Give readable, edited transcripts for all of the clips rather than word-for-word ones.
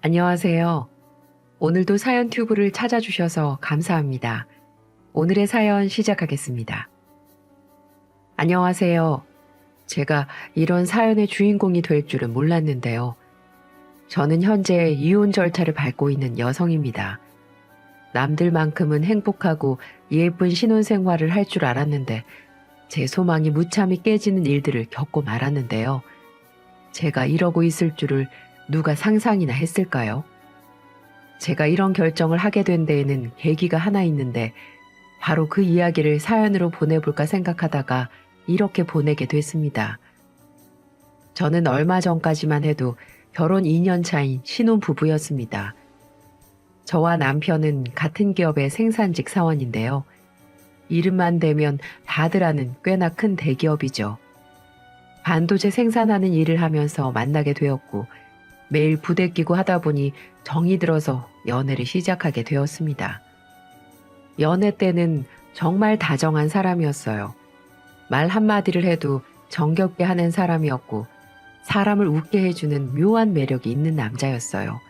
안녕하세요. 오늘도 사연 튜브를 찾아주셔서 감사합니다. 오늘의 사연 시작하겠습니다. 안녕하세요. 제가 이런 사연의 주인공이 될 줄은 몰랐는데요. 저는 현재 이혼 절차를 밟고 있는 여성입니다. 남들만큼은 행복하고 예쁜 신혼생활을 할 줄 알았는데 제 소망이 무참히 깨지는 일들을 겪고 말았는데요. 제가 이러고 있을 줄을 누가 상상이나 했을까요? 제가 이런 결정을 하게 된 데에는 계기가 하나 있는데 바로 그 이야기를 사연으로 보내볼까 생각하다가 이렇게 보내게 됐습니다. 저는 얼마 전까지만 해도 결혼 2년 차인 신혼부부였습니다. 저와 남편은 같은 기업의 생산직 사원인데요. 이름만 대면 다들 아는 꽤나 큰 대기업이죠. 반도체 생산하는 일을 하면서 만나게 되었고 매일 부대끼고 하다 보니 정이 들어서 연애를 시작하게 되었습니다. 연애 때는 정말 다정한 사람이었어요. 말 한마디를 해도 정겹게 하는 사람이었고 사람을 웃게 해주는 묘한 매력이 있는 남자였어요.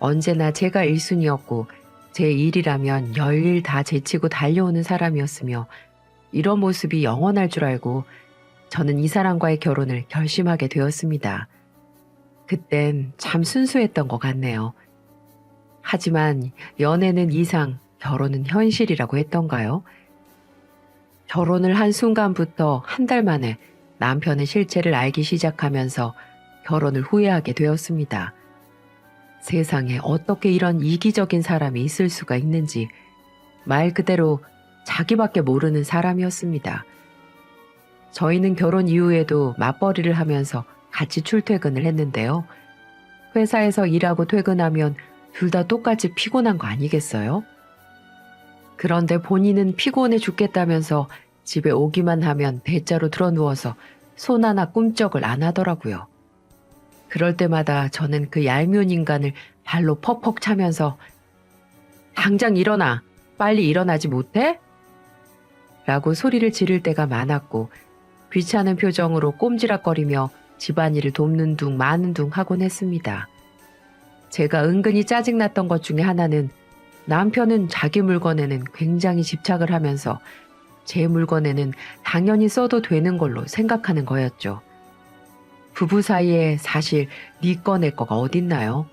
언제나 제가 1순위였고 제 일이라면 열일 다 제치고 달려오는 사람이었으며 이런 모습이 영원할 줄 알고 저는 이 사람과의 결혼을 결심하게 되었습니다. 그땐 참 순수했던 것 같네요. 하지만 연애는 이상, 결혼은 현실이라고 했던가요? 결혼을 한 순간부터 한 달 만에 남편의 실체를 알기 시작하면서 결혼을 후회하게 되었습니다. 세상에 어떻게 이런 이기적인 사람이 있을 수가 있는지 말 그대로 자기밖에 모르는 사람이었습니다. 저희는 결혼 이후에도 맞벌이를 하면서 같이 출퇴근을 했는데요. 회사에서 일하고 퇴근하면 둘 다 똑같이 피곤한 거 아니겠어요? 그런데 본인은 피곤해 죽겠다면서 집에 오기만 하면 대자로 드러누워서 손 하나 꿈쩍을 안 하더라고요. 그럴 때마다 저는 그 얄미운 인간을 발로 퍽퍽 차면서 당장 일어나! 빨리 일어나지 못해? 라고 소리를 지를 때가 많았고 귀찮은 표정으로 꼼지락거리며 집안일을 돕는 둥 마는 둥 하곤 했습니다. 제가 은근히 짜증났던 것 중에 하나는 남편은 자기 물건에는 굉장히 집착을 하면서 제 물건에는 당연히 써도 되는 걸로 생각하는 거였죠. 부부 사이에 사실 네 거 내 거가 어딨나요?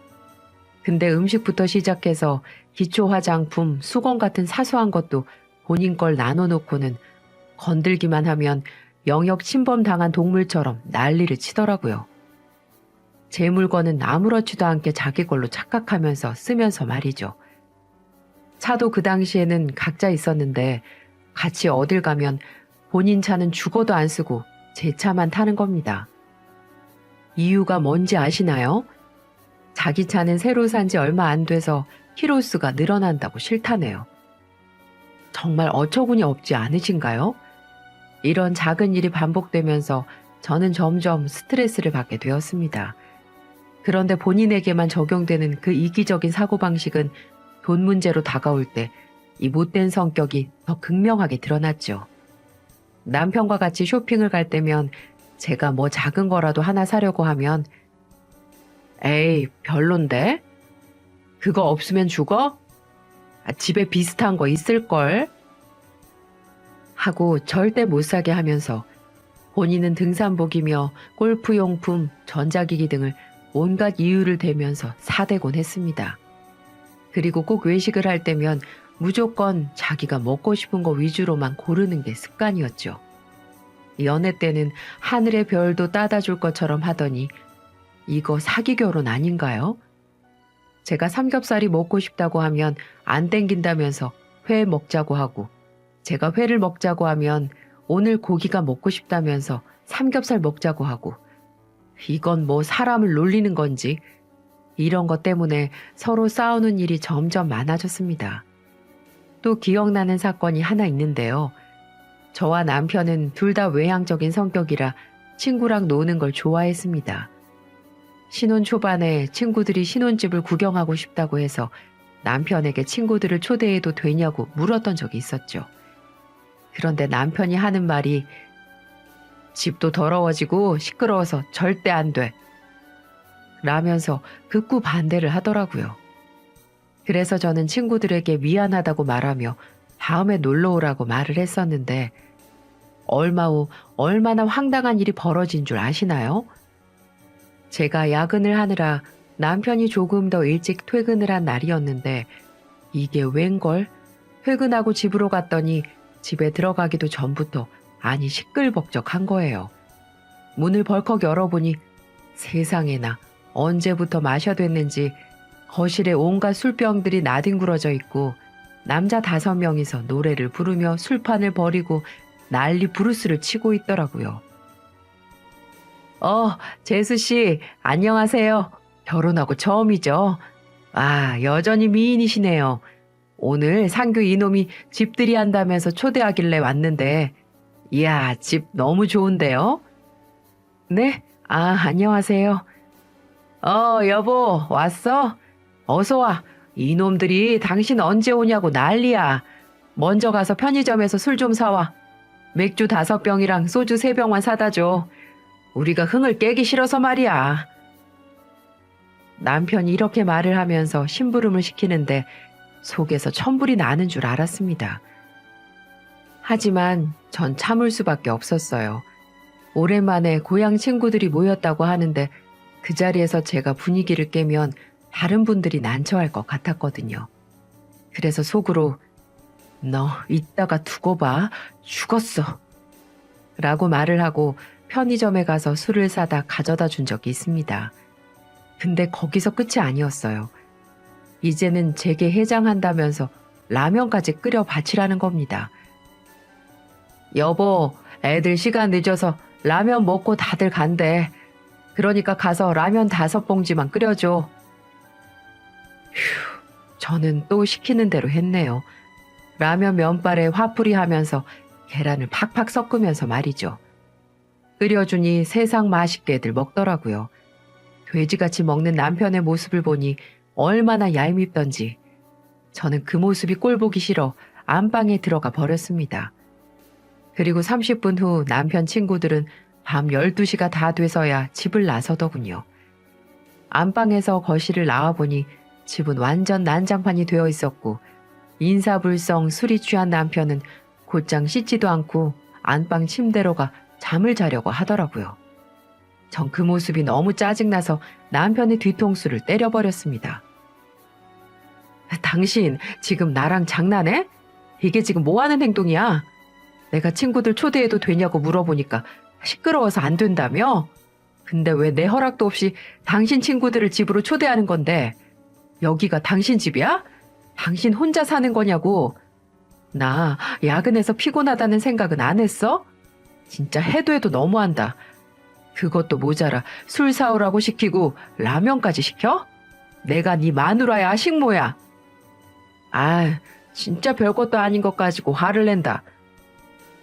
근데 음식부터 시작해서 기초 화장품, 수건 같은 사소한 것도 본인 걸 나눠놓고는 건들기만 하면 영역 침범 당한 동물처럼 난리를 치더라고요. 제 물건은 아무렇지도 않게 자기 걸로 착각하면서 쓰면서 말이죠. 차도 그 당시에는 각자 있었는데 같이 어딜 가면 본인 차는 죽어도 안 쓰고 제 차만 타는 겁니다. 이유가 뭔지 아시나요? 자기 차는 새로 산 지 얼마 안 돼서 키로수가 늘어난다고 싫다네요. 정말 어처구니 없지 않으신가요? 이런 작은 일이 반복되면서 저는 점점 스트레스를 받게 되었습니다. 그런데 본인에게만 적용되는 그 이기적인 사고방식은 돈 문제로 다가올 때 이 못된 성격이 더 극명하게 드러났죠. 남편과 같이 쇼핑을 갈 때면 제가 뭐 작은 거라도 하나 사려고 하면 에이 별론데? 그거 없으면 죽어? 집에 비슷한 거 있을걸? 하고 절대 못 사게 하면서 본인은 등산복이며 골프용품, 전자기기 등을 온갖 이유를 대면서 사대곤 했습니다. 그리고 꼭 외식을 할 때면 무조건 자기가 먹고 싶은 거 위주로만 고르는 게 습관이었죠. 연애 때는 하늘의 별도 따다 줄 것처럼 하더니 이거 사기 결혼 아닌가요? 제가 삼겹살이 먹고 싶다고 하면 안 땡긴다면서 회 먹자고 하고 제가 회를 먹자고 하면 오늘 고기가 먹고 싶다면서 삼겹살 먹자고 하고 이건 뭐 사람을 놀리는 건지 이런 것 때문에 서로 싸우는 일이 점점 많아졌습니다. 또 기억나는 사건이 하나 있는데요. 저와 남편은 둘 다 외향적인 성격이라 친구랑 노는 걸 좋아했습니다. 신혼 초반에 친구들이 신혼집을 구경하고 싶다고 해서 남편에게 친구들을 초대해도 되냐고 물었던 적이 있었죠. 그런데 남편이 하는 말이 집도 더러워지고 시끄러워서 절대 안 돼. 라면서 극구 반대를 하더라고요. 그래서 저는 친구들에게 미안하다고 말하며 다음에 놀러 오라고 말을 했었는데 얼마 후 얼마나 황당한 일이 벌어진 줄 아시나요? 제가 야근을 하느라 남편이 조금 더 일찍 퇴근을 한 날이었는데 이게 웬걸? 퇴근하고 집으로 갔더니 집에 들어가기도 전부터 안이 시끌벅적한 거예요. 문을 벌컥 열어보니 세상에나 언제부터 마셔댔는지 거실에 온갖 술병들이 나뒹굴어져 있고 남자 5명이서 노래를 부르며 술판을 벌이고 난리 부르스를 치고 있더라고요. 재수씨, 안녕하세요. 결혼하고 처음이죠? 아, 여전히 미인이시네요. 오늘 상규 이놈이 집들이 한다면서 초대하길래 왔는데, 이야, 집 너무 좋은데요? 네? 아, 안녕하세요. 여보, 왔어? 어서 와. 이놈들이 당신 언제 오냐고 난리야. 먼저 가서 편의점에서 술 좀 사와. 맥주 5병이랑 소주 3병만 사다 줘. 우리가 흥을 깨기 싫어서 말이야. 남편이 이렇게 말을 하면서 심부름을 시키는데 속에서 천불이 나는 줄 알았습니다. 하지만 전 참을 수밖에 없었어요. 오랜만에 고향 친구들이 모였다고 하는데 그 자리에서 제가 분위기를 깨면 다른 분들이 난처할 것 같았거든요. 그래서 속으로 너 이따가 두고 봐. 죽었어. 라고 말을 하고 편의점에 가서 술을 사다 가져다 준 적이 있습니다. 근데 거기서 끝이 아니었어요. 이제는 제게 해장한다면서 라면까지 끓여 바치라는 겁니다. 여보, 애들 시간 늦어서 라면 먹고 다들 간대. 그러니까 가서 라면 5봉지만 끓여줘. 휴, 저는 또 시키는 대로 했네요. 라면 면발에 화풀이 하면서 계란을 팍팍 섞으면서 말이죠. 끓여주니 세상 맛있게들 먹더라고요. 돼지같이 먹는 남편의 모습을 보니 얼마나 얄밉던지 저는 그 모습이 꼴보기 싫어 안방에 들어가 버렸습니다. 그리고 30분 후 남편 친구들은 밤 12시가 다 돼서야 집을 나서더군요. 안방에서 거실을 나와보니 집은 완전 난장판이 되어 있었고 인사불성 술이 취한 남편은 곧장 씻지도 않고 안방 침대로 가 잠을 자려고 하더라고요. 전 그 모습이 너무 짜증나서 남편의 뒤통수를 때려버렸습니다. 당신 지금 나랑 장난해? 이게 지금 뭐 하는 행동이야? 내가 친구들 초대해도 되냐고 물어보니까 시끄러워서 안 된다며? 근데 왜 내 허락도 없이 당신 친구들을 집으로 초대하는 건데 여기가 당신 집이야? 당신 혼자 사는 거냐고. 나 야근해서 피곤하다는 생각은 안 했어? 진짜 해도 해도 너무한다. 그것도 모자라 술 사오라고 시키고 라면까지 시켜? 내가 네 마누라야 식모야. 아, 진짜 별것도 아닌 것 가지고 화를 낸다.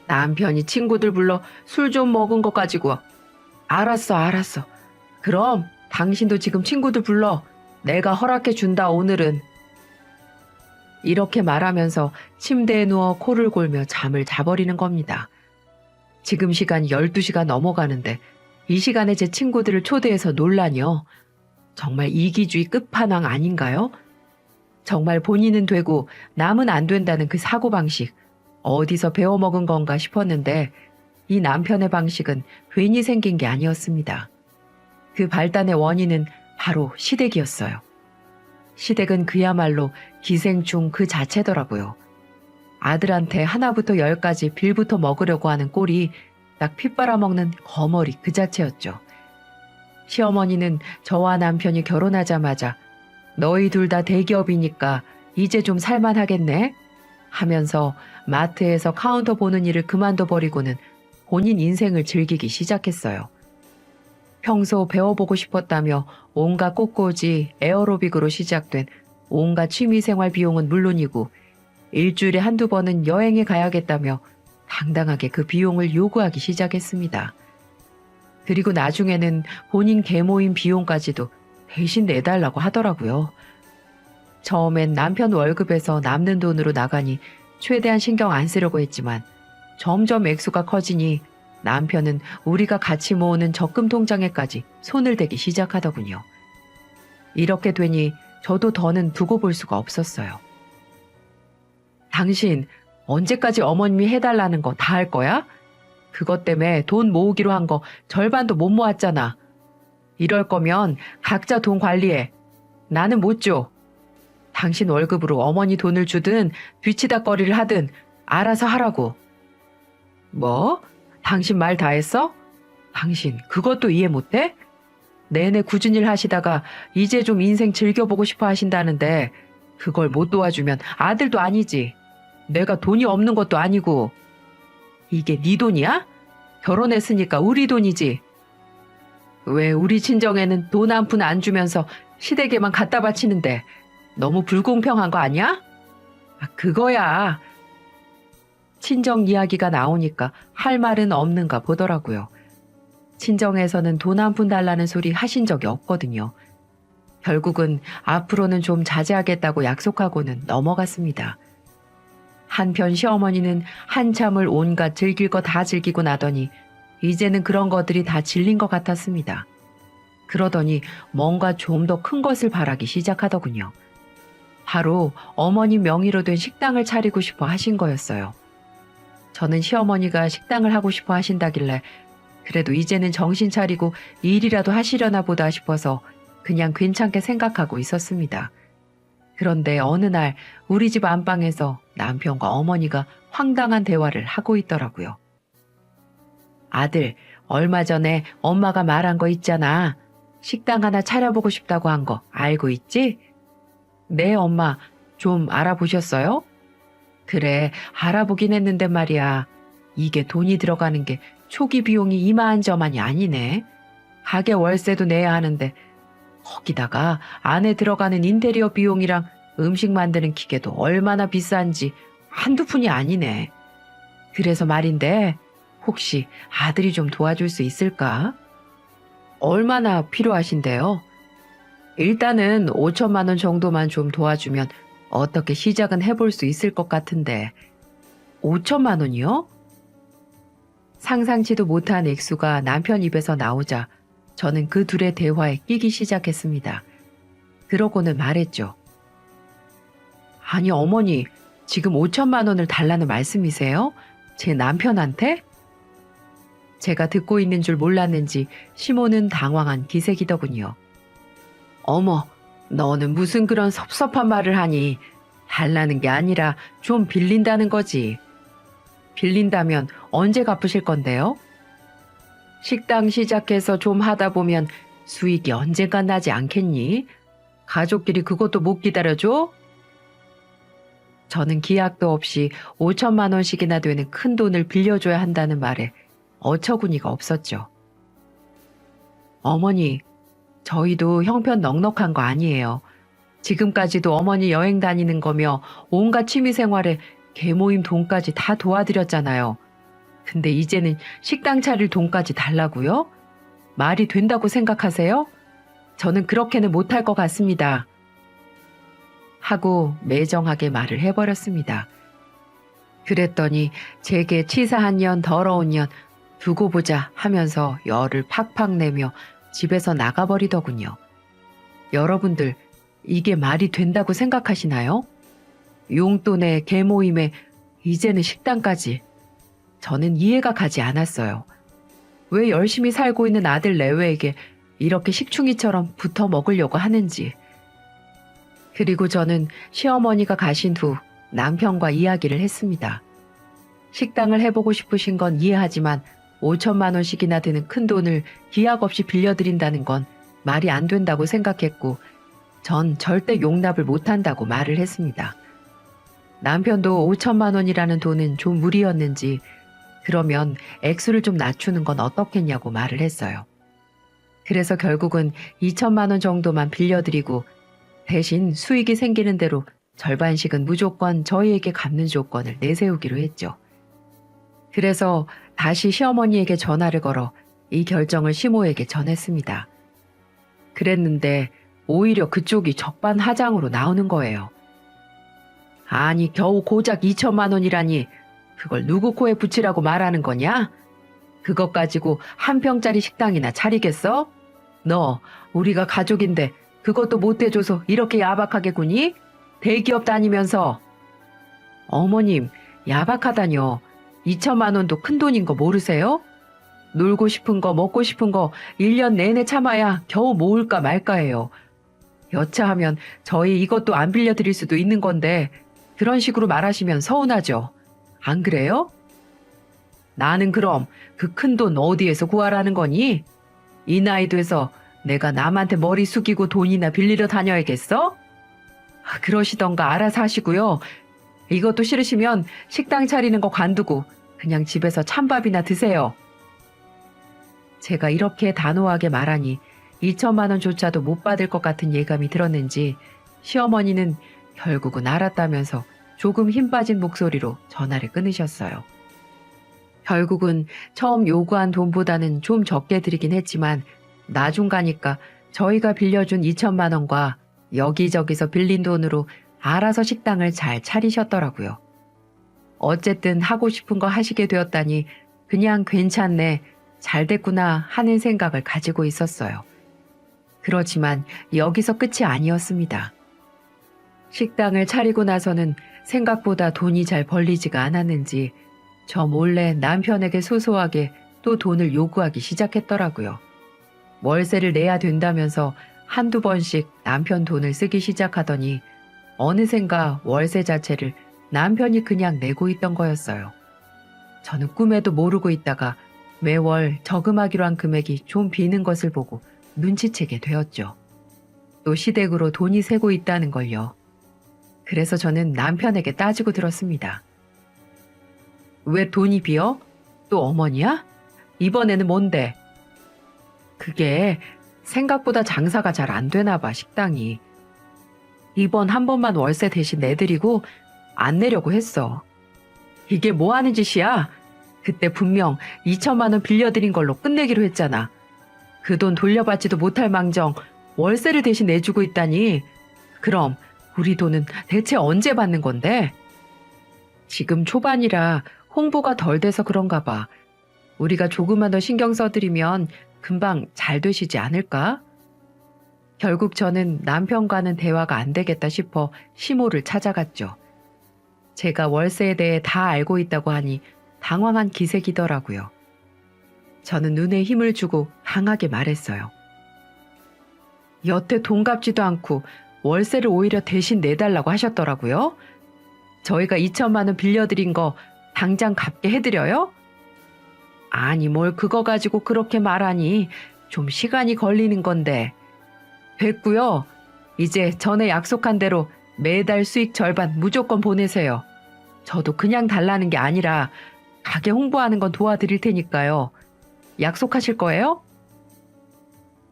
남편이 친구들 불러 술 좀 먹은 것 가지고. 알았어. 그럼 당신도 지금 친구들 불러. 내가 허락해 준다 오늘은. 이렇게 말하면서 침대에 누워 코를 골며 잠을 자버리는 겁니다. 지금 시간 12시가 넘어가는데 이 시간에 제 친구들을 초대해서 놀라뇨. 정말 이기주의 끝판왕 아닌가요? 정말 본인은 되고 남은 안 된다는 그 사고방식 어디서 배워먹은 건가 싶었는데 이 남편의 방식은 괜히 생긴 게 아니었습니다. 그 발단의 원인은 바로 시댁이었어요. 시댁은 그야말로 기생충 그 자체더라고요. 아들한테 하나부터 10까지 빌부터 먹으려고 하는 꼴이 딱 핏바라먹는 거머리 그 자체였죠. 시어머니는 저와 남편이 결혼하자마자 너희 둘 다 대기업이니까 이제 좀 살만하겠네 하면서 마트에서 카운터 보는 일을 그만둬 버리고는 본인 인생을 즐기기 시작했어요. 평소 배워보고 싶었다며 온갖 꽃꽂이, 에어로빅으로 시작된 온갖 취미생활 비용은 물론이고 일주일에 한두 번은 여행에 가야겠다며 당당하게 그 비용을 요구하기 시작했습니다. 그리고 나중에는 본인 계모임 비용까지도 대신 내달라고 하더라고요. 처음엔 남편 월급에서 남는 돈으로 나가니 최대한 신경 안 쓰려고 했지만 점점 액수가 커지니 남편은 우리가 같이 모으는 적금 통장에까지 손을 대기 시작하더군요. 이렇게 되니 저도 더는 두고 볼 수가 없었어요. 당신 언제까지 어머님이 해달라는 거 다 할 거야? 그것 때문에 돈 모으기로 한 거 절반도 못 모았잖아. 이럴 거면 각자 돈 관리해. 나는 못 줘. 당신 월급으로 어머니 돈을 주든 뒤치다꺼리를 하든 알아서 하라고. 뭐? 당신 말 다 했어? 당신 그것도 이해 못해? 내내 굳은 일 하시다가 이제 좀 인생 즐겨보고 싶어 하신다는데 그걸 못 도와주면 아들도 아니지. 내가 돈이 없는 것도 아니고. 이게 네 돈이야? 결혼했으니까 우리 돈이지. 왜 우리 친정에는 돈 한 푼 안 주면서 시댁에만 갖다 바치는데 너무 불공평한 거 아니야? 그거야. 친정 이야기가 나오니까 할 말은 없는가 보더라고요. 친정에서는 돈 한 푼 달라는 소리 하신 적이 없거든요. 결국은 앞으로는 좀 자제하겠다고 약속하고는 넘어갔습니다. 한편 시어머니는 한참을 온갖 즐길 거 다 즐기고 나더니 이제는 그런 것들이 다 질린 것 같았습니다. 그러더니 뭔가 좀 더 큰 것을 바라기 시작하더군요. 바로 어머니 명의로 된 식당을 차리고 싶어 하신 거였어요. 저는 시어머니가 식당을 하고 싶어 하신다길래 그래도 이제는 정신 차리고 일이라도 하시려나 보다 싶어서 그냥 괜찮게 생각하고 있었습니다. 그런데 어느 날 우리 집 안방에서 남편과 어머니가 황당한 대화를 하고 있더라고요. 아들, 얼마 전에 엄마가 말한 거 있잖아. 식당 하나 차려보고 싶다고 한 거 알고 있지? 네, 엄마. 좀 알아보셨어요? 그래, 알아보긴 했는데 말이야. 이게 돈이 들어가는 게 초기 비용이 이만저만이 아니네. 가게 월세도 내야 하는데 거기다가 안에 들어가는 인테리어 비용이랑 음식 만드는 기계도 얼마나 비싼지 한두 푼이 아니네. 그래서 말인데 혹시 아들이 좀 도와줄 수 있을까? 얼마나 필요하신데요? 일단은 5천만 원 정도만 좀 도와주면 어떻게 시작은 해볼 수 있을 것 같은데. 5천만 원이요? 상상치도 못한 액수가 남편 입에서 나오자 저는 그 둘의 대화에 끼기 시작했습니다. 그러고는 말했죠. 아니 어머니, 지금 5천만 원을 달라는 말씀이세요? 제 남편한테? 제가 듣고 있는 줄 몰랐는지 시모는 당황한 기색이더군요. 어머, 너는 무슨 그런 섭섭한 말을 하니? 달라는 게 아니라 좀 빌린다는 거지. 빌린다면 언제 갚으실 건데요? 식당 시작해서 좀 하다 보면 수익이 언젠가 나지 않겠니? 가족끼리 그것도 못 기다려줘? 저는 기약도 없이 5천만 원씩이나 되는 큰 돈을 빌려줘야 한다는 말에 어처구니가 없었죠. 어머니, 저희도 형편 넉넉한 거 아니에요. 지금까지도 어머니 여행 다니는 거며 온갖 취미생활에 개모임 돈까지 다 도와드렸잖아요. 근데 이제는 식당 차릴 돈까지 달라고요? 말이 된다고 생각하세요? 저는 그렇게는 못할 것 같습니다. 하고 매정하게 말을 해버렸습니다. 그랬더니 제게 치사한 년 더러운 년 두고 보자 하면서 열을 팍팍 내며 집에서 나가버리더군요. 여러분들 이게 말이 된다고 생각하시나요? 용돈에 개모임에 이제는 식당까지. 저는 이해가 가지 않았어요. 왜 열심히 살고 있는 아들 내외에게 이렇게 식충이처럼 붙어 먹으려고 하는지. 그리고 저는 시어머니가 가신 후 남편과 이야기를 했습니다. 식당을 해보고 싶으신 건 이해하지만 5천만 원씩이나 되는 큰 돈을 기약 없이 빌려드린다는 건 말이 안 된다고 생각했고 전 절대 용납을 못한다고 말을 했습니다. 남편도 5천만 원이라는 돈은 좀 무리였는지 그러면 액수를 좀 낮추는 건 어떻겠냐고 말을 했어요. 그래서 결국은 2천만 원 정도만 빌려드리고 대신 수익이 생기는 대로 절반씩은 무조건 저희에게 갚는 조건을 내세우기로 했죠. 그래서 다시 시어머니에게 전화를 걸어 이 결정을 시모에게 전했습니다. 그랬는데 오히려 그쪽이 적반하장으로 나오는 거예요. 아니 겨우 고작 2천만 원이라니 그걸 누구 코에 붙이라고 말하는 거냐? 그것 가지고 한 평짜리 식당이나 차리겠어? 너 우리가 가족인데 그것도 못 대줘서 이렇게 야박하게 구니? 대기업 다니면서. 어머님, 야박하다뇨. 2천만 원도 큰 돈인 거 모르세요? 놀고 싶은 거 먹고 싶은 거 1년 내내 참아야 겨우 모을까 말까 해요. 여차하면 저희 이것도 안 빌려드릴 수도 있는 건데 그런 식으로 말하시면 서운하죠. 안 그래요? 나는 그럼 그 큰 돈 어디에서 구하라는 거니? 이 나이 돼서 내가 남한테 머리 숙이고 돈이나 빌리러 다녀야겠어? 그러시던가 알아서 하시고요. 이것도 싫으시면 식당 차리는 거 관두고 그냥 집에서 찬밥이나 드세요. 제가 이렇게 단호하게 말하니 2천만 원조차도 못 받을 것 같은 예감이 들었는지 시어머니는 결국은 알았다면서 조금 힘 빠진 목소리로 전화를 끊으셨어요. 결국은 처음 요구한 돈보다는 좀 적게 드리긴 했지만 나중 가니까 저희가 빌려준 2천만 원과 여기저기서 빌린 돈으로 알아서 식당을 잘 차리셨더라고요. 어쨌든 하고 싶은 거 하시게 되었다니 그냥 괜찮네, 잘 됐구나 하는 생각을 가지고 있었어요. 그렇지만 여기서 끝이 아니었습니다. 식당을 차리고 나서는 생각보다 돈이 잘 벌리지가 않았는지 저 몰래 남편에게 소소하게 또 돈을 요구하기 시작했더라고요. 월세를 내야 된다면서 한두 번씩 남편 돈을 쓰기 시작하더니 어느샌가 월세 자체를 남편이 그냥 내고 있던 거였어요. 저는 꿈에도 모르고 있다가 매월 저금하기로 한 금액이 좀 비는 것을 보고 눈치채게 되었죠. 또 시댁으로 돈이 새고 있다는 걸요. 그래서 저는 남편에게 따지고 들었습니다. 왜 돈이 비어? 또 어머니야? 이번에는 뭔데? 그게 생각보다 장사가 잘 안 되나 봐, 식당이. 이번 한 번만 월세 대신 내드리고 안 내려고 했어. 이게 뭐 하는 짓이야? 그때 분명 2천만 원 빌려드린 걸로 끝내기로 했잖아. 그 돈 돌려받지도 못할 망정 월세를 대신 내주고 있다니. 그럼 우리 돈은 대체 언제 받는 건데? 지금 초반이라 홍보가 덜 돼서 그런가 봐. 우리가 조금만 더 신경 써드리면 금방 잘 되시지 않을까? 결국 저는 남편과는 대화가 안 되겠다 싶어 시모를 찾아갔죠. 제가 월세에 대해 다 알고 있다고 하니 당황한 기색이더라고요. 저는 눈에 힘을 주고 강하게 말했어요. 여태 돈 갚지도 않고 월세를 오히려 대신 내달라고 하셨더라고요. 저희가 2천만 원 빌려드린 거 당장 갚게 해드려요? 아니 뭘 그거 가지고 그렇게 말하니. 좀 시간이 걸리는 건데. 됐고요. 이제 전에 약속한 대로 매달 수익 절반 무조건 보내세요. 저도 그냥 달라는 게 아니라 가게 홍보하는 건 도와드릴 테니까요. 약속하실 거예요?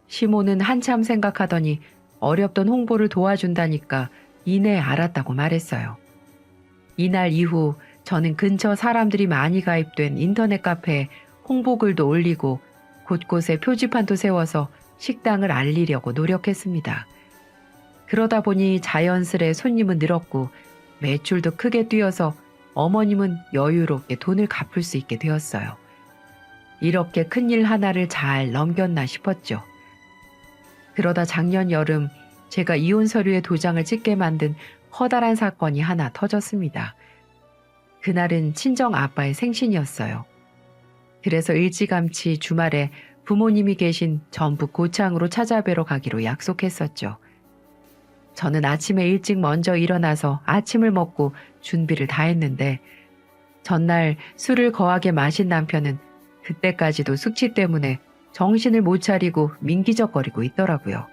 시모는 한참 생각하더니 어렵던 홍보를 도와준다니까 이내 알았다고 말했어요. 이날 이후 저는 근처 사람들이 많이 가입된 인터넷 카페에 홍보글도 올리고 곳곳에 표지판도 세워서 식당을 알리려고 노력했습니다. 그러다 보니 자연스레 손님은 늘었고 매출도 크게 뛰어서 어머님은 여유롭게 돈을 갚을 수 있게 되었어요. 이렇게 큰일 하나를 잘 넘겼나 싶었죠. 그러다 작년 여름 제가 이혼 서류에 도장을 찍게 만든 커다란 사건이 하나 터졌습니다. 그날은 친정 아빠의 생신이었어요. 그래서 일찌감치 주말에 부모님이 계신 전북 고창으로 찾아뵈러 가기로 약속했었죠. 저는 아침에 일찍 먼저 일어나서 아침을 먹고 준비를 다 했는데 전날 술을 거하게 마신 남편은 그때까지도 숙취 때문에 정신을 못 차리고 민기적거리고 있더라고요.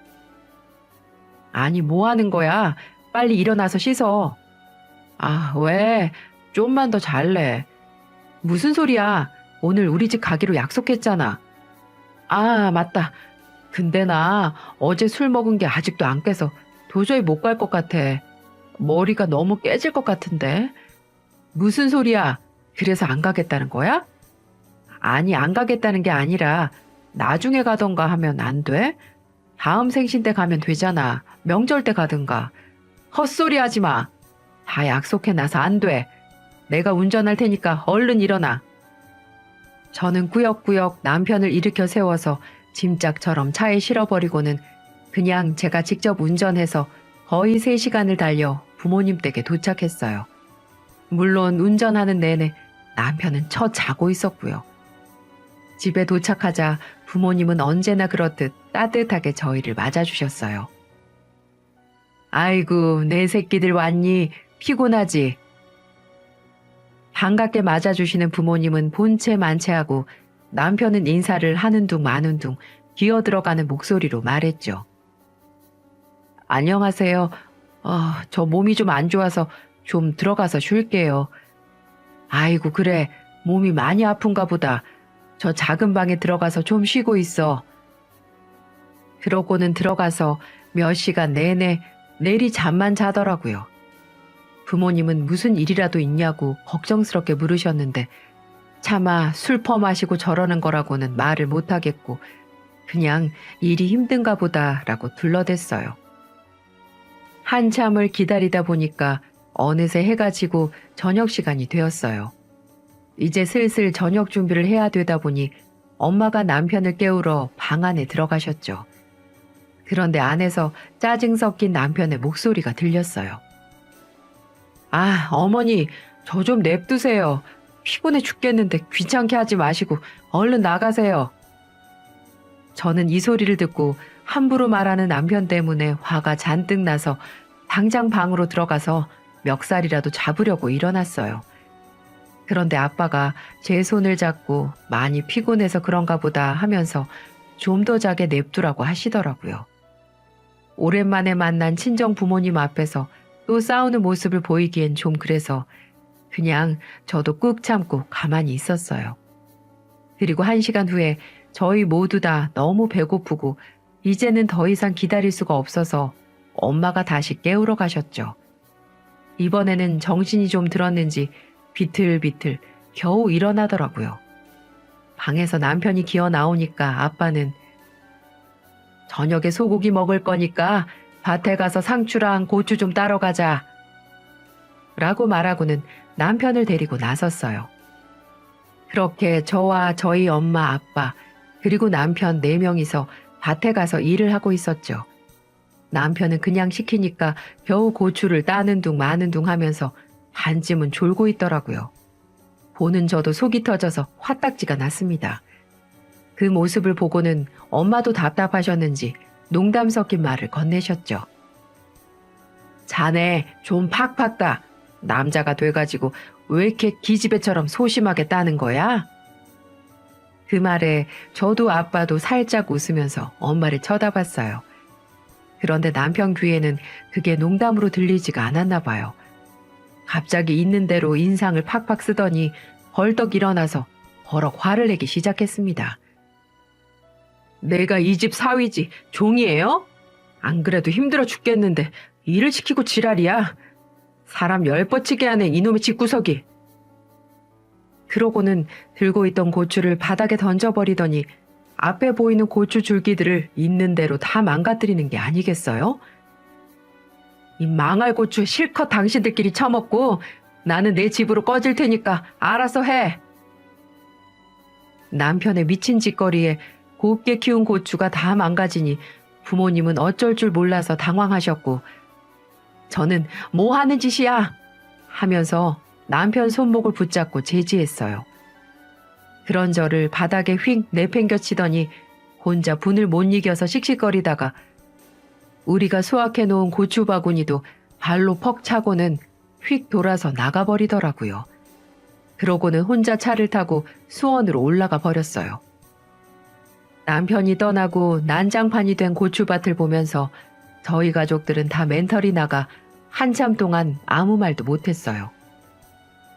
아니 뭐 하는 거야? 빨리 일어나서 씻어. 아 왜? 좀만 더 잘래. 무슨 소리야? 오늘 우리 집 가기로 약속했잖아. 아 맞다. 근데 나 어제 술 먹은 게 아직도 안 깨서 도저히 못 갈 것 같아. 머리가 너무 깨질 것 같은데. 무슨 소리야? 그래서 안 가겠다는 거야? 아니 안 가겠다는 게 아니라 나중에 가던가 하면 안 돼? 다음 생신 때 가면 되잖아. 명절 때 가든가. 헛소리 하지 마. 다 약속해놔서 안 돼. 내가 운전할 테니까 얼른 일어나. 저는 꾸역꾸역 남편을 일으켜 세워서 짐짝처럼 차에 실어버리고는 그냥 제가 직접 운전해서 거의 3시간을 달려 부모님 댁에 도착했어요. 물론 운전하는 내내 남편은 자고 있었고요. 집에 도착하자 부모님은 언제나 그렇듯 따뜻하게 저희를 맞아주셨어요. 아이고, 내 새끼들 왔니? 피곤하지? 반갑게 맞아주시는 부모님은 본체 만체하고 남편은 인사를 하는 둥 마는 둥 기어들어가는 목소리로 말했죠. 안녕하세요. 저 몸이 좀 안 좋아서 좀 들어가서 쉴게요. 아이고, 그래. 몸이 많이 아픈가 보다. 저 작은 방에 들어가서 좀 쉬고 있어. 그러고는 들어가서 몇 시간 내내 내리 잠만 자더라고요. 부모님은 무슨 일이라도 있냐고 걱정스럽게 물으셨는데 차마 술 퍼마시고 저러는 거라고는 말을 못하겠고 그냥 일이 힘든가 보다라고 둘러댔어요. 한참을 기다리다 보니까 어느새 해가 지고 저녁 시간이 되었어요. 이제 슬슬 저녁 준비를 해야 되다 보니 엄마가 남편을 깨우러 방 안에 들어가셨죠. 그런데 안에서 짜증 섞인 남편의 목소리가 들렸어요. 아, 어머니, 저 좀 냅두세요. 피곤해 죽겠는데 귀찮게 하지 마시고 얼른 나가세요. 저는 이 소리를 듣고 함부로 말하는 남편 때문에 화가 잔뜩 나서 당장 방으로 들어가서 멱살이라도 잡으려고 일어났어요. 그런데 아빠가 제 손을 잡고 많이 피곤해서 그런가 보다 하면서 좀 더 자게 냅두라고 하시더라고요. 오랜만에 만난 친정 부모님 앞에서 또 싸우는 모습을 보이기엔 좀 그래서 그냥 저도 꾹 참고 가만히 있었어요. 그리고 1시간 후에 저희 모두 다 너무 배고프고 이제는 더 이상 기다릴 수가 없어서 엄마가 다시 깨우러 가셨죠. 이번에는 정신이 좀 들었는지 비틀비틀 겨우 일어나더라고요. 방에서 남편이 기어 나오니까 아빠는 저녁에 소고기 먹을 거니까 밭에 가서 상추랑 고추 좀 따러 가자. 라고 말하고는 남편을 데리고 나섰어요. 그렇게 저와 저희 엄마, 아빠, 그리고 남편 4명이서 밭에 가서 일을 하고 있었죠. 남편은 그냥 시키니까 겨우 고추를 따는 둥 마는 둥 하면서 반쯤은 졸고 있더라고요. 보는 저도 속이 터져서 화딱지가 났습니다. 그 모습을 보고는 엄마도 답답하셨는지 농담 섞인 말을 건네셨죠. 자네 좀 팍팍 따. 남자가 돼가지고 왜 이렇게 기집애처럼 소심하게 따는 거야? 그 말에 저도 아빠도 살짝 웃으면서 엄마를 쳐다봤어요. 그런데 남편 귀에는 그게 농담으로 들리지가 않았나 봐요. 갑자기 있는 대로 인상을 팍팍 쓰더니 벌떡 일어나서 버럭 화를 내기 시작했습니다. 내가 이 집 사위지 종이에요? 안 그래도 힘들어 죽겠는데 일을 시키고 지랄이야. 사람 열뻗치게 하네 이놈의 집구석이. 그러고는 들고 있던 고추를 바닥에 던져버리더니 앞에 보이는 고추 줄기들을 있는 대로 다 망가뜨리는 게 아니겠어요? 이 망할 고추 실컷 당신들끼리 처먹고 나는 내 집으로 꺼질 테니까 알아서 해. 남편의 미친 짓거리에 곱게 키운 고추가 다 망가지니 부모님은 어쩔 줄 몰라서 당황하셨고 저는 뭐 하는 짓이야 하면서 남편 손목을 붙잡고 제지했어요. 그런 저를 바닥에 휙 내팽겨치더니 혼자 분을 못 이겨서 씩씩거리다가 우리가 수확해 놓은 고추 바구니도 발로 퍽 차고는 휙 돌아서 나가버리더라고요. 그러고는 혼자 차를 타고 수원으로 올라가 버렸어요. 남편이 떠나고 난장판이 된 고추밭을 보면서 저희 가족들은 다 멘털이 나가 한참 동안 아무 말도 못했어요.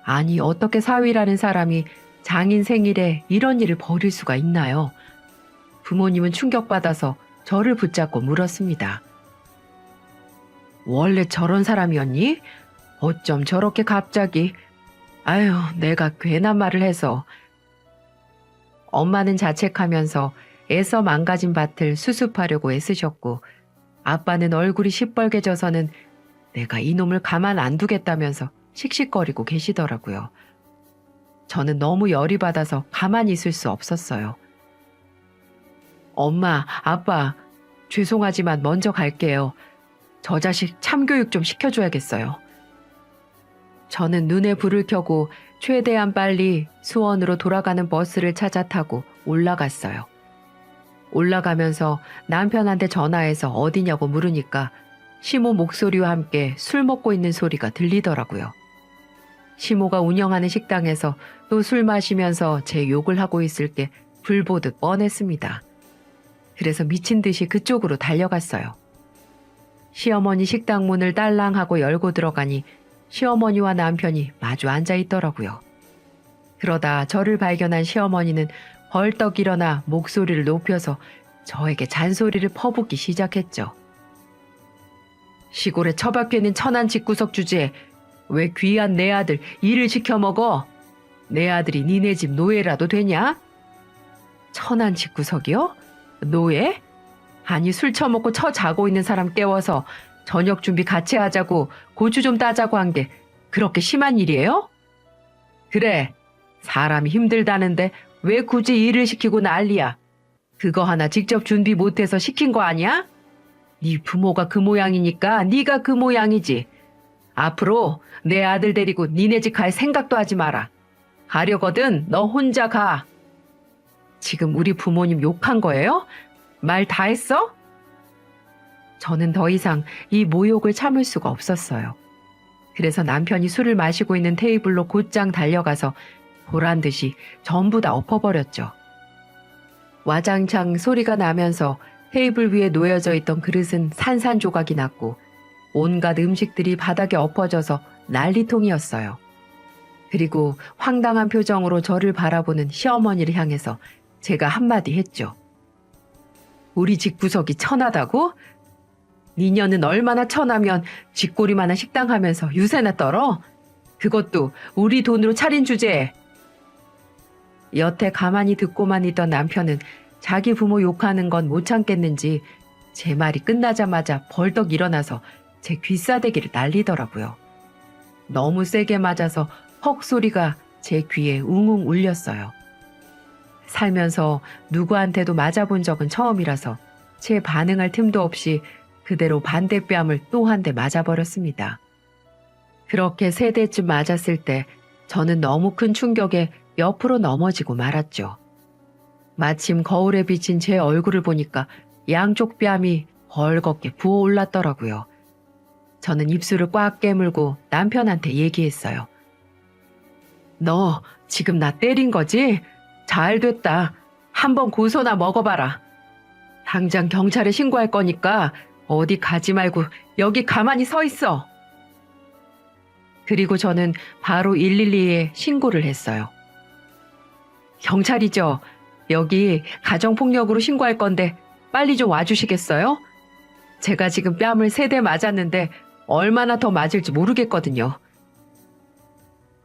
아니 어떻게 사위라는 사람이 장인 생일에 이런 일을 벌일 수가 있나요? 부모님은 충격받아서 저를 붙잡고 물었습니다. 원래 저런 사람이었니? 어쩜 저렇게 갑자기? 아유, 내가 괜한 말을 해서. 엄마는 자책하면서 애써 망가진 밭을 수습하려고 애쓰셨고 아빠는 얼굴이 시뻘개져서는 내가 이놈을 가만 안 두겠다면서 씩씩거리고 계시더라고요. 저는 너무 열이 받아서 가만히 있을 수 없었어요. 엄마, 아빠, 죄송하지만 먼저 갈게요. 저 자식 참교육 좀 시켜줘야겠어요. 저는 눈에 불을 켜고 최대한 빨리 수원으로 돌아가는 버스를 찾아 타고 올라갔어요. 올라가면서 남편한테 전화해서 어디냐고 물으니까 시모 목소리와 함께 술 먹고 있는 소리가 들리더라고요. 시모가 운영하는 식당에서 또 술 마시면서 제 욕을 하고 있을 게 불보듯 뻔했습니다. 그래서 미친 듯이 그쪽으로 달려갔어요. 시어머니 식당 문을 딸랑하고 열고 들어가니 시어머니와 남편이 마주 앉아 있더라고요. 그러다 저를 발견한 시어머니는 벌떡 일어나 목소리를 높여서 저에게 잔소리를 퍼붓기 시작했죠. 시골에 처박혀 있는 천한 집구석 주제에 왜 귀한 내 아들 일을 시켜 먹어? 내 아들이 니네 집 노예라도 되냐? 천한 집구석이요? 노예? 아니 술 처먹고 처 자고 있는 사람 깨워서 저녁 준비 같이 하자고 고추 좀 따자고 한 게 그렇게 심한 일이에요? 그래, 사람이 힘들다는데 왜 굳이 일을 시키고 난리야? 그거 하나 직접 준비 못해서 시킨 거 아니야? 네 부모가 그 모양이니까 네가 그 모양이지. 앞으로 내 아들 데리고 니네 집 갈 생각도 하지 마라. 가려거든 너 혼자 가. 지금 우리 부모님 욕한 거예요? 말 다 했어? 저는 더 이상 이 모욕을 참을 수가 없었어요. 그래서 남편이 술을 마시고 있는 테이블로 곧장 달려가서 보란 듯이 전부 다 엎어버렸죠. 와장창 소리가 나면서 테이블 위에 놓여져 있던 그릇은 산산조각이 났고 온갖 음식들이 바닥에 엎어져서 난리통이었어요. 그리고 황당한 표정으로 저를 바라보는 시어머니를 향해서 제가 한마디 했죠. 우리 집 구석이 천하다고? 니녀는 얼마나 천하면 쥐꼬리만한 식당 하면서 유세나 떨어? 그것도 우리 돈으로 차린 주제에. 여태 가만히 듣고만 있던 남편은 자기 부모 욕하는 건 못 참겠는지 제 말이 끝나자마자 벌떡 일어나서 제 귀싸대기를 날리더라고요. 너무 세게 맞아서 헉 소리가 제 귀에 웅웅 울렸어요. 살면서 누구한테도 맞아본 적은 처음이라서 제 반응할 틈도 없이 그대로 반대뺨을 또 한 대 맞아버렸습니다. 그렇게 세 대쯤 맞았을 때 저는 너무 큰 충격에 옆으로 넘어지고 말았죠. 마침 거울에 비친 제 얼굴을 보니까 양쪽 뺨이 벌겋게 부어올랐더라고요. 저는 입술을 꽉 깨물고 남편한테 얘기했어요. 너 지금 나 때린 거지? 잘 됐다. 한번 고소나 먹어봐라. 당장 경찰에 신고할 거니까 어디 가지 말고 여기 가만히 서 있어. 그리고 저는 바로 112에 신고를 했어요. 경찰이죠. 여기 가정폭력으로 신고할 건데 빨리 좀 와주시겠어요? 제가 지금 뺨을 3대 맞았는데 얼마나 더 맞을지 모르겠거든요.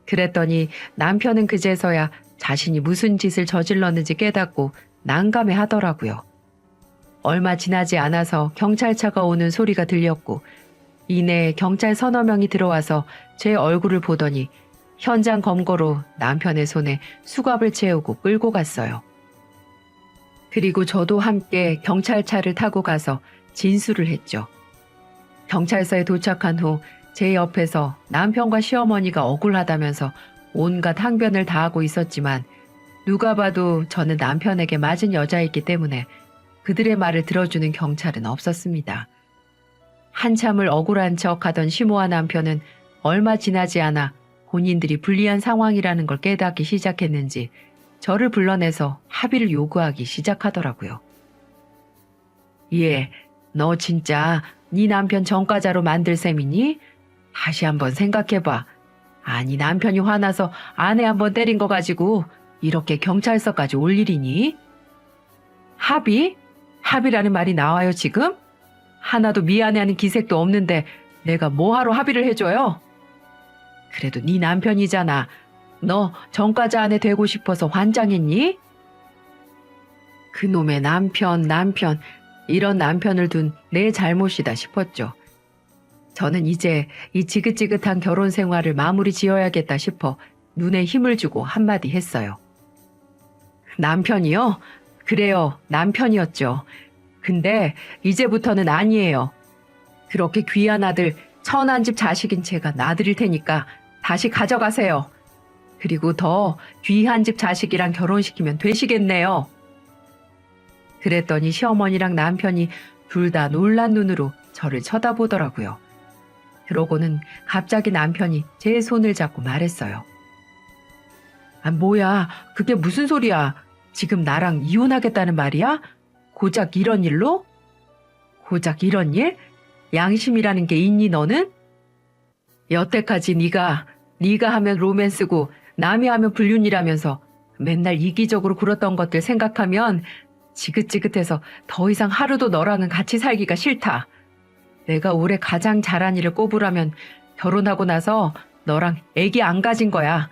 그랬더니 남편은 그제서야 자신이 무슨 짓을 저질렀는지 깨닫고 난감해 하더라고요. 얼마 지나지 않아서 경찰차가 오는 소리가 들렸고 이내 경찰 서너 명이 들어와서 제 얼굴을 보더니 현장 검거로 남편의 손에 수갑을 채우고 끌고 갔어요. 그리고 저도 함께 경찰차를 타고 가서 진술을 했죠. 경찰서에 도착한 후 제 옆에서 남편과 시어머니가 억울하다면서 온갖 항변을 다 하고 있었지만 누가 봐도 저는 남편에게 맞은 여자였기 때문에 그들의 말을 들어주는 경찰은 없었습니다. 한참을 억울한 척하던 시모와 남편은 얼마 지나지 않아 본인들이 불리한 상황이라는 걸 깨닫기 시작했는지 저를 불러내서 합의를 요구하기 시작하더라고요. 예, 너 진짜 네 남편 전과자로 만들 셈이니? 다시 한번 생각해봐. 아니 남편이 화나서 아내 한번 때린 거 가지고 이렇게 경찰서까지 올 일이니? 합의? 합의라는 말이 나와요 지금? 하나도 미안해하는 기색도 없는데 내가 뭐하러 합의를 해줘요? 그래도 네 남편이잖아. 너 전과자 아내 되고 싶어서 환장했니? 그놈의 남편 이런 남편을 둔 내 잘못이다 싶었죠. 저는 이제 이 지긋지긋한 결혼 생활을 마무리 지어야겠다 싶어 눈에 힘을 주고 한마디 했어요. 남편이요? 그래요, 남편이었죠. 근데 이제부터는 아니에요. 그렇게 귀한 아들, 천한 집 자식인 제가 놔드릴 테니까 다시 가져가세요. 그리고 더 귀한 집 자식이랑 결혼시키면 되시겠네요. 그랬더니 시어머니랑 남편이 둘 다 놀란 눈으로 저를 쳐다보더라고요. 그러고는 갑자기 남편이 제 손을 잡고 말했어요. 아, 뭐야, 그게 무슨 소리야? 지금 나랑 이혼하겠다는 말이야? 고작 이런 일로? 고작 이런 일? 양심이라는 게 있니 너는? 여태까지 네가 하면 로맨스고 남이 하면 불륜이라면서 맨날 이기적으로 굴었던 것들 생각하면 지긋지긋해서 더 이상 하루도 너랑은 같이 살기가 싫다. 내가 올해 가장 잘한 일을 꼽으라면 결혼하고 나서 너랑 애기 안 가진 거야.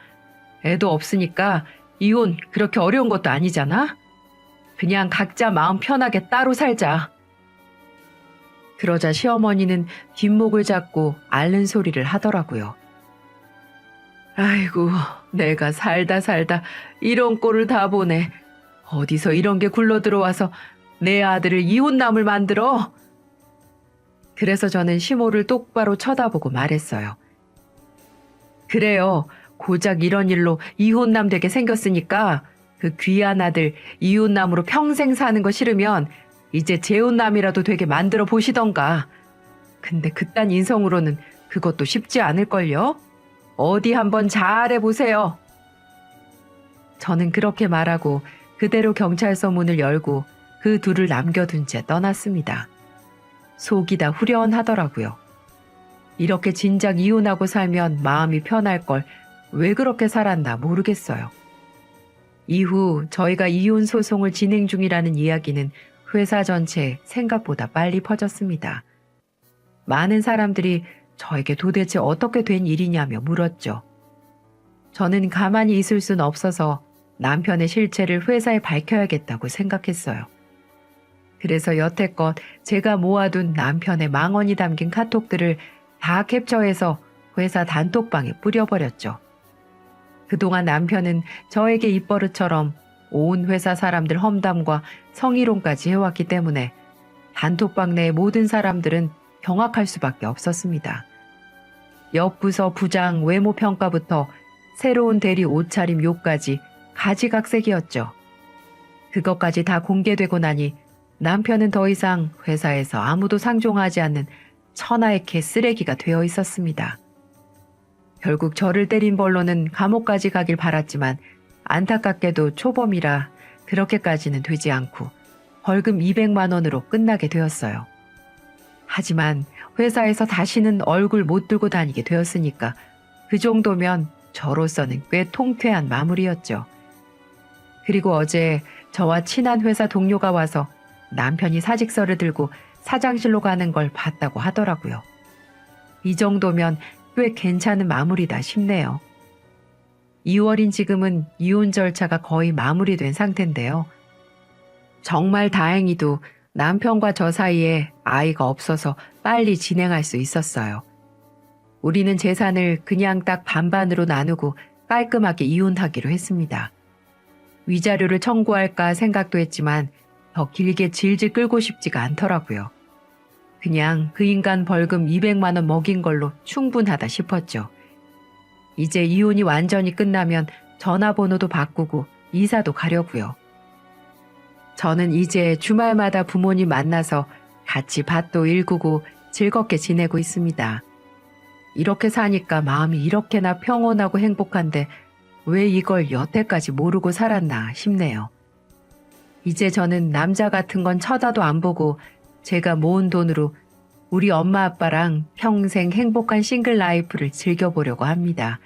애도 없으니까 이혼 그렇게 어려운 것도 아니잖아? 그냥 각자 마음 편하게 따로 살자. 그러자 시어머니는 뒷목을 잡고 앓는 소리를 하더라고요. 아이고, 내가 살다 이런 꼴을 다 보네. 어디서 이런 게 굴러 들어와서 내 아들을 이혼남을 만들어? 그래서 저는 시모를 똑바로 쳐다보고 말했어요. 그래요. 고작 이런 일로 이혼남 되게 생겼으니까 그 귀한 아들 이혼남으로 평생 사는 거 싫으면 이제 재혼남이라도 되게 만들어 보시던가. 근데 그딴 인성으로는 그것도 쉽지 않을걸요? 어디 한번 잘해보세요. 저는 그렇게 말하고 그대로 경찰서 문을 열고 그 둘을 남겨둔 채 떠났습니다. 속이 다 후련하더라고요. 이렇게 진작 이혼하고 살면 마음이 편할 걸 왜 그렇게 살았나 모르겠어요. 이후 저희가 이혼 소송을 진행 중이라는 이야기는 회사 전체에 생각보다 빨리 퍼졌습니다. 많은 사람들이 저에게 도대체 어떻게 된 일이냐며 물었죠. 저는 가만히 있을 순 없어서 남편의 실체를 회사에 밝혀야겠다고 생각했어요. 그래서 여태껏 제가 모아둔 남편의 망언이 담긴 카톡들을 다 캡처해서 회사 단톡방에 뿌려버렸죠. 그동안 남편은 저에게 입버릇처럼 온 회사 사람들 험담과 성희롱까지 해왔기 때문에 단톡방 내 모든 사람들은 경악할 수밖에 없었습니다. 옆 부서 부장 외모 평가부터 새로운 대리 옷차림 욕까지 가지각색이었죠. 그것까지 다 공개되고 나니 남편은 더 이상 회사에서 아무도 상종하지 않는 천하의 개 쓰레기가 되어 있었습니다. 결국 저를 때린 벌로는 감옥까지 가길 바랐지만 안타깝게도 초범이라 그렇게까지는 되지 않고 벌금 200만 원으로 끝나게 되었어요. 하지만 회사에서 다시는 얼굴 못 들고 다니게 되었으니까 그 정도면 저로서는 꽤 통쾌한 마무리였죠. 그리고 어제 저와 친한 회사 동료가 와서 남편이 사직서를 들고 사장실로 가는 걸 봤다고 하더라고요. 이 정도면 꽤 괜찮은 마무리다 싶네요. 2월인 지금은 이혼 절차가 거의 마무리된 상태인데요. 정말 다행히도 남편과 저 사이에 아이가 없어서 빨리 진행할 수 있었어요. 우리는 재산을 그냥 딱 반반으로 나누고 깔끔하게 이혼하기로 했습니다. 위자료를 청구할까 생각도 했지만 더 길게 질질 끌고 싶지가 않더라고요. 그냥 그 인간 벌금 200만 원 먹인 걸로 충분하다 싶었죠. 이제 이혼이 완전히 끝나면 전화번호도 바꾸고 이사도 가려고요. 저는 이제 주말마다 부모님 만나서 같이 밭도 일구고 즐겁게 지내고 있습니다. 이렇게 사니까 마음이 이렇게나 평온하고 행복한데 왜 이걸 여태까지 모르고 살았나 싶네요. 이제 저는 남자 같은 건 쳐다도 안 보고 제가 모은 돈으로 우리 엄마 아빠랑 평생 행복한 싱글 라이프를 즐겨보려고 합니다.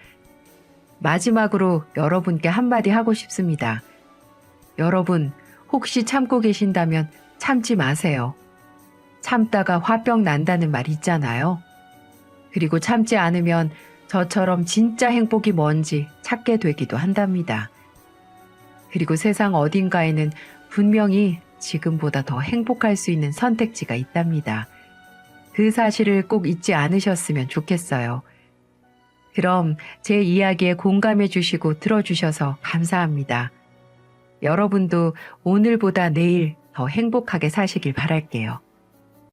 마지막으로 여러분께 한마디 하고 싶습니다. 여러분, 혹시 참고 계신다면 참지 마세요. 참다가 화병 난다는 말 있잖아요. 그리고 참지 않으면 저처럼 진짜 행복이 뭔지 찾게 되기도 한답니다. 그리고 세상 어딘가에는 분명히 지금보다 더 행복할 수 있는 선택지가 있답니다. 그 사실을 꼭 잊지 않으셨으면 좋겠어요. 그럼 제 이야기에 공감해 주시고 들어주셔서 감사합니다. 여러분도 오늘보다 내일 더 행복하게 사시길 바랄게요.